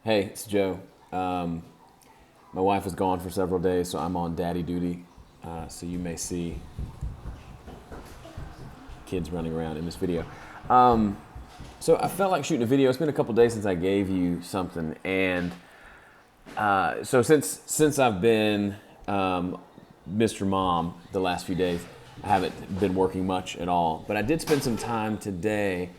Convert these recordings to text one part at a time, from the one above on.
Hey, it's Joe. My wife was gone for several days, so I'm on daddy duty. So you may see kids running around in this video. So I felt like shooting a video. It's been a couple days since I gave you something, and so since I've been Mr. Mom the last few days, I haven't been working much at all. But I did spend some time today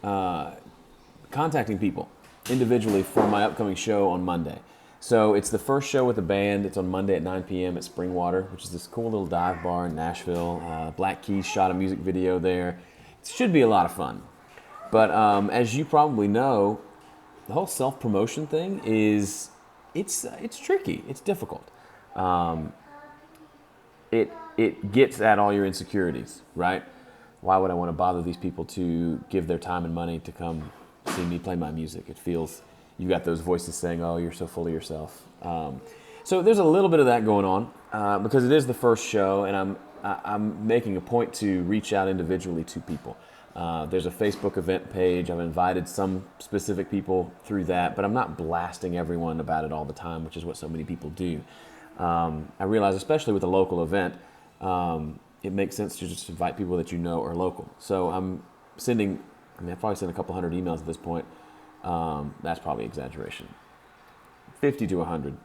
contacting people individually for my upcoming show on Monday. So it's the first show with the band. It's on Monday at 9 p.m. at Springwater, which is this cool little dive bar in Nashville. Black Keys shot a music video there. It should be a lot of fun. But as you probably know, the whole self-promotion thing it's tricky. It's difficult. It gets at all your insecurities, right? Why would I want to bother these people to give their time and money to come see me play my music? It feels, you got those voices saying, oh, you're so full of yourself. So there's a little bit of that going on because it is the first show, and I'm making a point to reach out individually to people. There's a Facebook event page. I've invited some specific people through that, but I'm not blasting everyone about it all the time, which is what so many people do. I realize, especially with a local event, it makes sense to just invite people that you know are local. So I've probably sent a couple hundred emails at this point. That's probably exaggeration. 50 to 100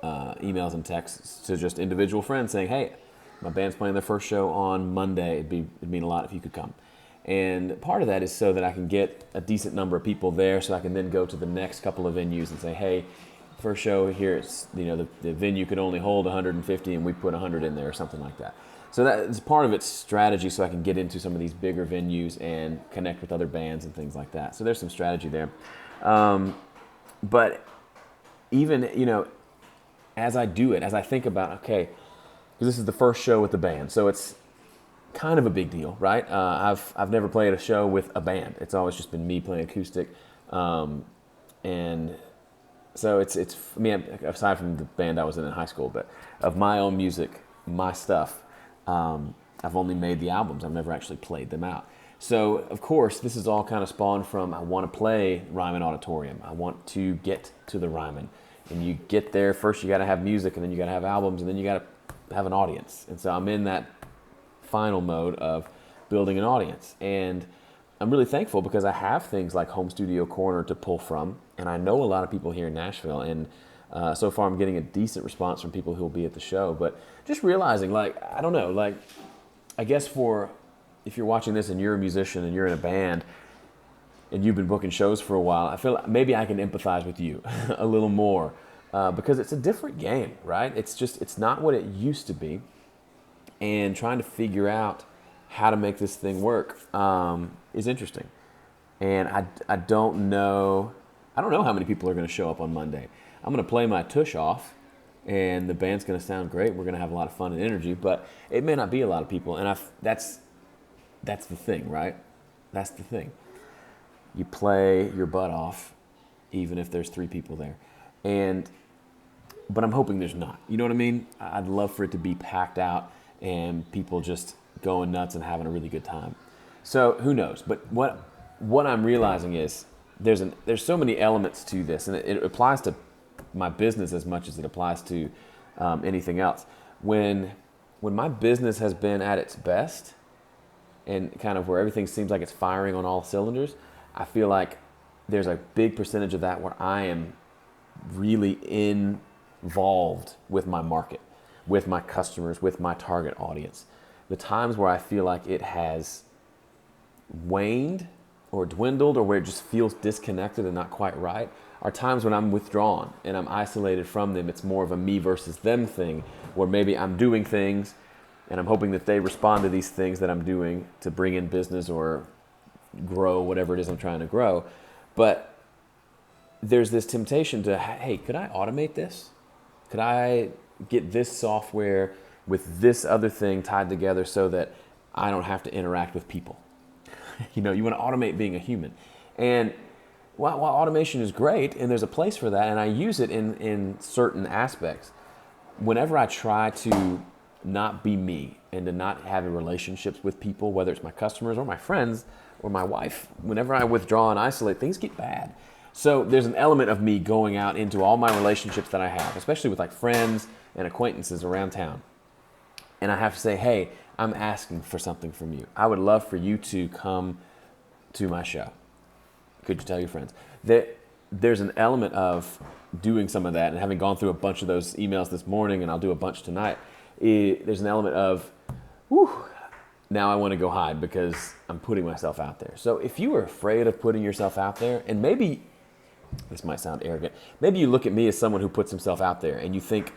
emails and texts to just individual friends saying, hey, my band's playing their first show on Monday. It'd mean a lot if you could come. And part of that is so that I can get a decent number of people there so I can then go to the next couple of venues and say, hey, first show here, it's, the venue could only hold 150 and we put 100 in there or something like that. So that is part of its strategy so I can get into some of these bigger venues and connect with other bands and things like that. So there's some strategy there. But even, as I do it, as I think about, okay, because this is the first show with the band, so it's kind of a big deal, right? I've never played a show with a band. It's always just been me playing acoustic. And so it's aside from the band I was in high school, but of my own music, my stuff, I've only made the albums. I've never actually played them out. So, of course, this is all kind of spawned from I want to play Ryman Auditorium. I want to get to the Ryman. And you get there, first you got to have music, and then you got to have albums, and then you got to have an audience. And so I'm in that final mode of building an audience. And I'm really thankful because I have things like Home Studio Corner to pull from, and I know a lot of people here in Nashville, and so far I'm getting a decent response from people who will be at the show. But just realizing, I don't know, I guess if you're watching this and you're a musician and you're in a band and you've been booking shows for a while, I feel like maybe I can empathize with you a little more because it's a different game, right? It's not what it used to be, and trying to figure out how to make this thing work is interesting. And I don't know how many people are going to show up on Monday. I'm going to play my tush off, and the band's going to sound great. We're going to have a lot of fun and energy, but it may not be a lot of people. And that's the thing, right? That's the thing. You play your butt off, even if there's 3 people there. But I'm hoping there's not. You know what I mean? I'd love for it to be packed out and people just going nuts and having a really good time. So who knows? But what I'm realizing is there's so many elements to this, and it applies to my business as much as it applies to anything else. When my business has been at its best and kind of where everything seems like it's firing on all cylinders, I feel like there's a big percentage of that where I am really involved with my market, with my customers, with my target audience. The times where I feel like it has waned or dwindled or where it just feels disconnected and not quite right are times when I'm withdrawn and I'm isolated from them. It's more of a me versus them thing where maybe I'm doing things and I'm hoping that they respond to these things that I'm doing to bring in business or grow whatever it is I'm trying to grow. But there's this temptation to, hey, could I automate this? Could I get this software with this other thing tied together so that I don't have to interact with people? You want to automate being a human. And while automation is great, and there's a place for that, and I use it in certain aspects, whenever I try to not be me and to not have relationships with people, whether it's my customers or my friends or my wife, whenever I withdraw and isolate, things get bad. So there's an element of me going out into all my relationships that I have, especially with like friends and acquaintances around town. And I have to say, hey, I'm asking for something from you. I would love for you to come to my show. Could you tell your friends? There's an element of doing some of that, and having gone through a bunch of those emails this morning, and I'll do a bunch tonight, there's an element of, whew, now I want to go hide because I'm putting myself out there. So if you are afraid of putting yourself out there, and maybe, this might sound arrogant, maybe you look at me as someone who puts himself out there, and you think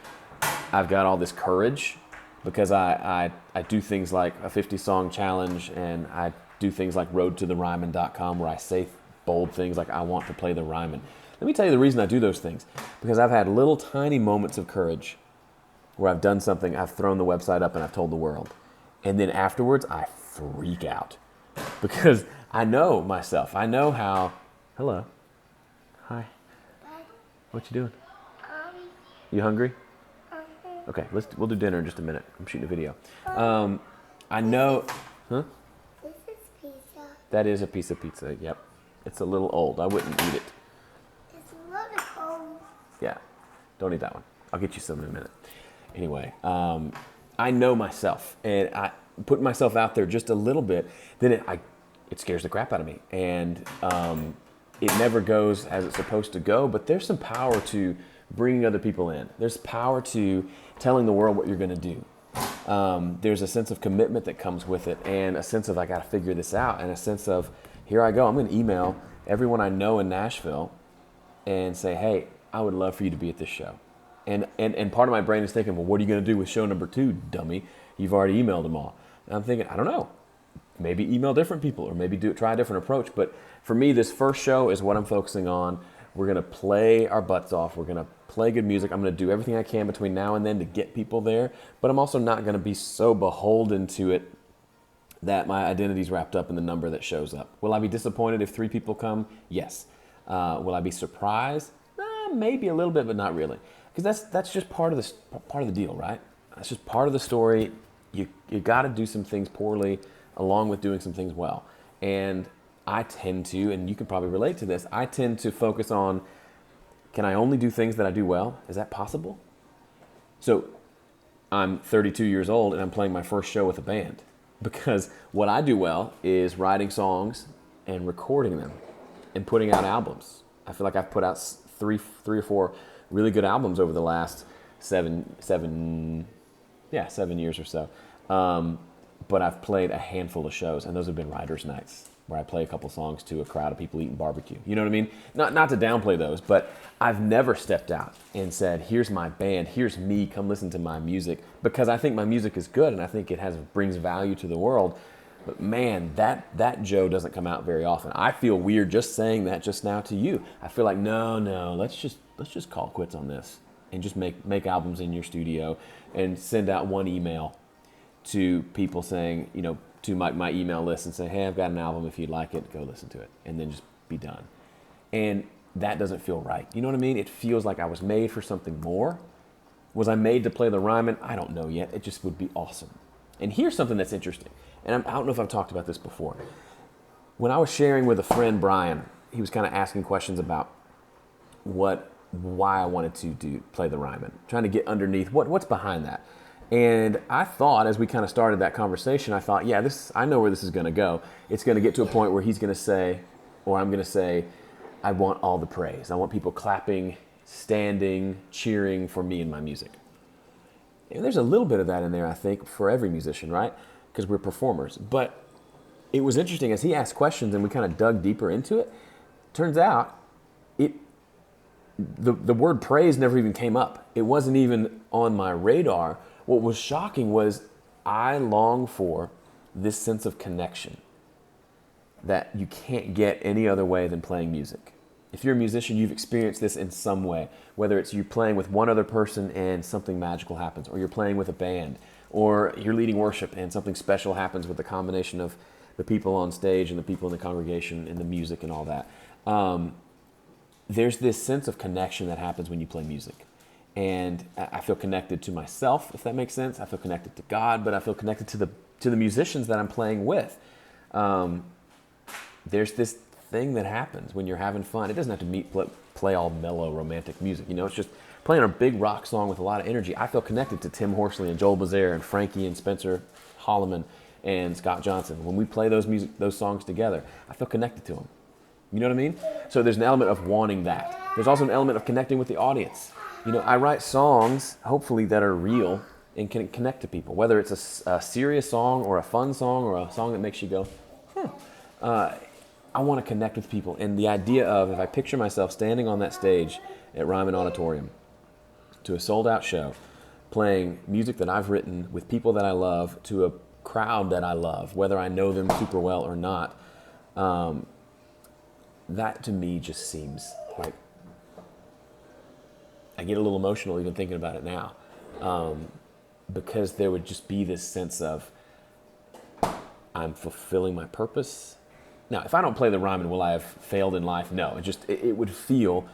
I've got all this courage because I do things like a 50-song challenge, and I do things like roadtotheryman.com where I say bold things like I want to play the Ryman. Let me tell you the reason I do those things. Because I've had little tiny moments of courage where I've done something, I've thrown the website up and I've told the world. And then afterwards, I freak out. Because I know myself. I know how, hello. Hi. What you doing? You hungry? Okay, we'll do dinner in just a minute. I'm shooting a video. I know, huh? This is pizza. That is a piece of pizza, yep. It's a little old. I wouldn't eat it. It's a little cold. Yeah, don't eat that one. I'll get you some in a minute. Anyway, I know myself, and I put myself out there just a little bit, then it scares the crap out of me. And it never goes as it's supposed to go, but there's some power to bringing other people in. There's power to telling the world what you're going to do. There's a sense of commitment that comes with it, and a sense of I got to figure this out, and a sense of here I go. I'm going to email everyone I know in Nashville and say, hey, I would love for you to be at this show. And part of my brain is thinking, well, what are you going to do with show number 2, dummy? You've already emailed them all. And I'm thinking, I don't know. Maybe email different people, or maybe try a different approach. But for me, this first show is what I'm focusing on. We're going to play our butts off. We're going to play good music. I'm going to do everything I can between now and then to get people there. But I'm also not going to be so beholden to it that my identity's wrapped up in the number that shows up. Will I be disappointed if 3 people come? Yes. Will I be surprised? Maybe a little bit, but not really. Because that's just part of the deal, right? That's just part of the story. You got to do some things poorly along with doing some things well. And I tend to, and you can probably relate to this, I tend to focus on, can I only do things that I do well? Is that possible? So I'm 32 years old and I'm playing my first show with a band. Because what I do well is writing songs and recording them and putting out albums. I feel like I've put out three or four really good albums over the last seven years or so. But I've played a handful of shows, and those have been writers' nights where I play a couple songs to a crowd of people eating barbecue. You know what I mean? Not to downplay those, but I've never stepped out and said, here's my band, here's me, come listen to my music, because I think my music is good and I think it brings value to the world. But man, that Joe doesn't come out very often. I feel weird just saying that just now to you. I feel like, no, let's just call quits on this and just make albums in your studio and send out one email to people saying, to my email list and say, hey, I've got an album. If you'd like it, go listen to it, and then just be done. And that doesn't feel right. You know what I mean? It feels like I was made for something more. Was I made to play the Ryman? I don't know yet. It just would be awesome. And here's something that's interesting. And I don't know if I've talked about this before. When I was sharing with a friend, Brian, he was kind of asking questions about why I wanted to play the Ryman, trying to get underneath what's behind that. And I thought, as we kind of started that conversation, I thought, yeah, I know where this is going to go. It's going to get to a point where he's going to say, or I'm going to say, I want all the praise. I want people clapping, standing, cheering for me and my music. And there's a little bit of that in there, I think, for every musician, right? Because we're performers. But it was interesting, as he asked questions and we kind of dug deeper into it, turns out the word praise never even came up. It wasn't even on my radar. What was shocking was I long for this sense of connection that you can't get any other way than playing music. If you're a musician, you've experienced this in some way, whether it's you playing with one other person and something magical happens, or you're playing with a band, or you're leading worship and something special happens with the combination of the people on stage and the people in the congregation and the music and all that. There's this sense of connection that happens when you play music. And I feel connected to myself, if that makes sense. I feel connected to God, but I feel connected to the musicians that I'm playing with. There's this thing that happens when you're having fun. It doesn't have to play all mellow romantic music. It's just playing a big rock song with a lot of energy. I feel connected to Tim Horsley and Joel Bazaar and Frankie and Spencer Holloman and Scott Johnson. When we play those songs together, I feel connected to them. You know what I mean? So there's an element of wanting that. There's also an element of connecting with the audience. I write songs, hopefully, that are real and can connect to people, whether it's a serious song or a fun song or a song that makes you go, I want to connect with people. And the idea of, if I picture myself standing on that stage at Ryman Auditorium to a sold-out show, playing music that I've written with people that I love to a crowd that I love, whether I know them super well or not, that to me just seems like, I get a little emotional even thinking about it now, because there would just be this sense of, I'm fulfilling my purpose. Now, if I don't play the Ryman, will I have failed in life? No. It would feel,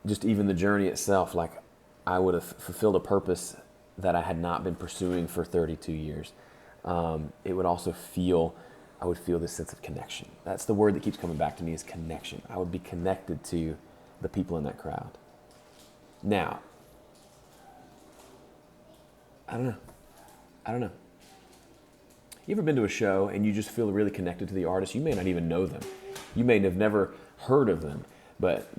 just even the journey itself, like I would have fulfilled a purpose that I had not been pursuing for 32 years. It would also feel, I would feel this sense of connection. That's the word that keeps coming back to me, is connection. I would be connected to the people in that crowd. Now, I don't know. You ever been to a show and you just feel really connected to the artist? You may not even know them. You may have never heard of them, but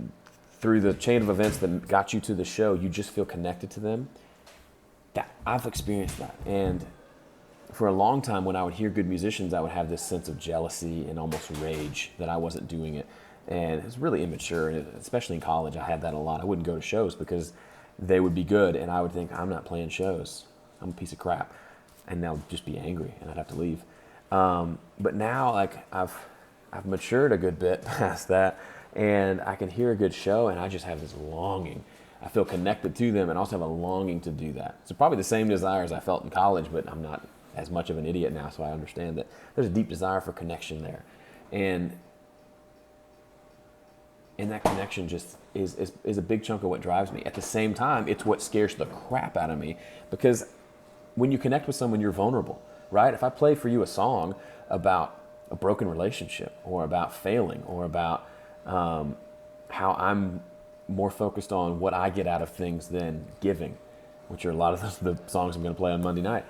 through the chain of events that got you to the show, you just feel connected to them. I've experienced that. And for a long time, when I would hear good musicians, I would have this sense of jealousy and almost rage that I wasn't doing it. And it's really immature, and especially in college, I had that a lot. I wouldn't go to shows because they would be good, and I would think, I'm not playing shows. I'm a piece of crap. And they'll just be angry, and I'd have to leave. But now, I've matured a good bit past that, and I can hear a good show, and I just have this longing. I feel connected to them, and also have a longing to do that. It's probably the same desires I felt in college, but I'm not as much of an idiot now, so I understand that there's a deep desire for connection there, and that connection just is a big chunk of what drives me. At the same time, it's what scares the crap out of me, because when you connect with someone, you're vulnerable, right? If I play for you a song about a broken relationship, or about failing, or about how I'm more focused on what I get out of things than giving, which are a lot of the songs I'm going to play on Monday night,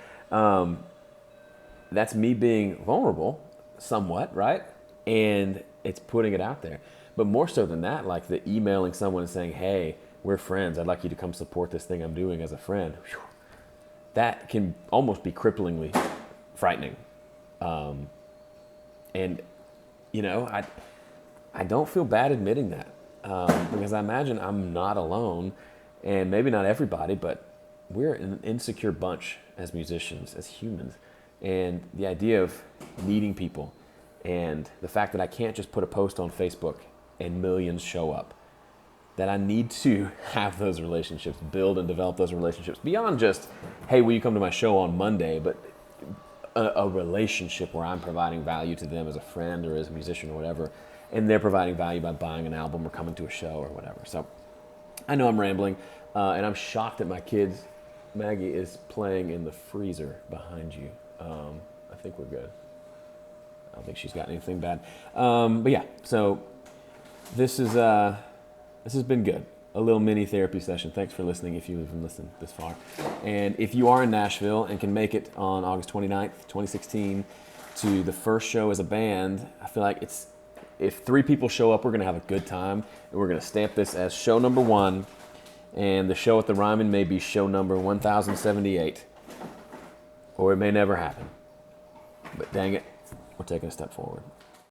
that's me being vulnerable somewhat, right? And it's putting it out there. But more so than that, like the emailing someone and saying, hey, we're friends, I'd like you to come support this thing I'm doing as a friend. Whew. That can almost be cripplingly frightening. And, I don't feel bad admitting that, because I imagine I'm not alone, and maybe not everybody, but we're an insecure bunch as musicians, as humans. And the idea of meeting people, and the fact that I can't just put a post on Facebook and millions show up, that I need to have those relationships, build and develop those relationships beyond just, hey, will you come to my show on Monday, but a relationship where I'm providing value to them as a friend or as a musician or whatever, and they're providing value by buying an album or coming to a show or whatever. So I know I'm rambling, and I'm shocked that my kids, Maggie is playing in the freezer behind you. I think we're good. I don't think she's got anything bad. But yeah, so this has been good. A little mini therapy session. Thanks for listening if you've even listened this far. And if you are in Nashville and can make it on August 29th, 2016 to the first show as a band, I feel like if 3 people show up, we're going to have a good time. And we're going to stamp this as show number 1. And the show at the Ryman may be show number 1078. Or it may never happen. But dang it, we're taking a step forward.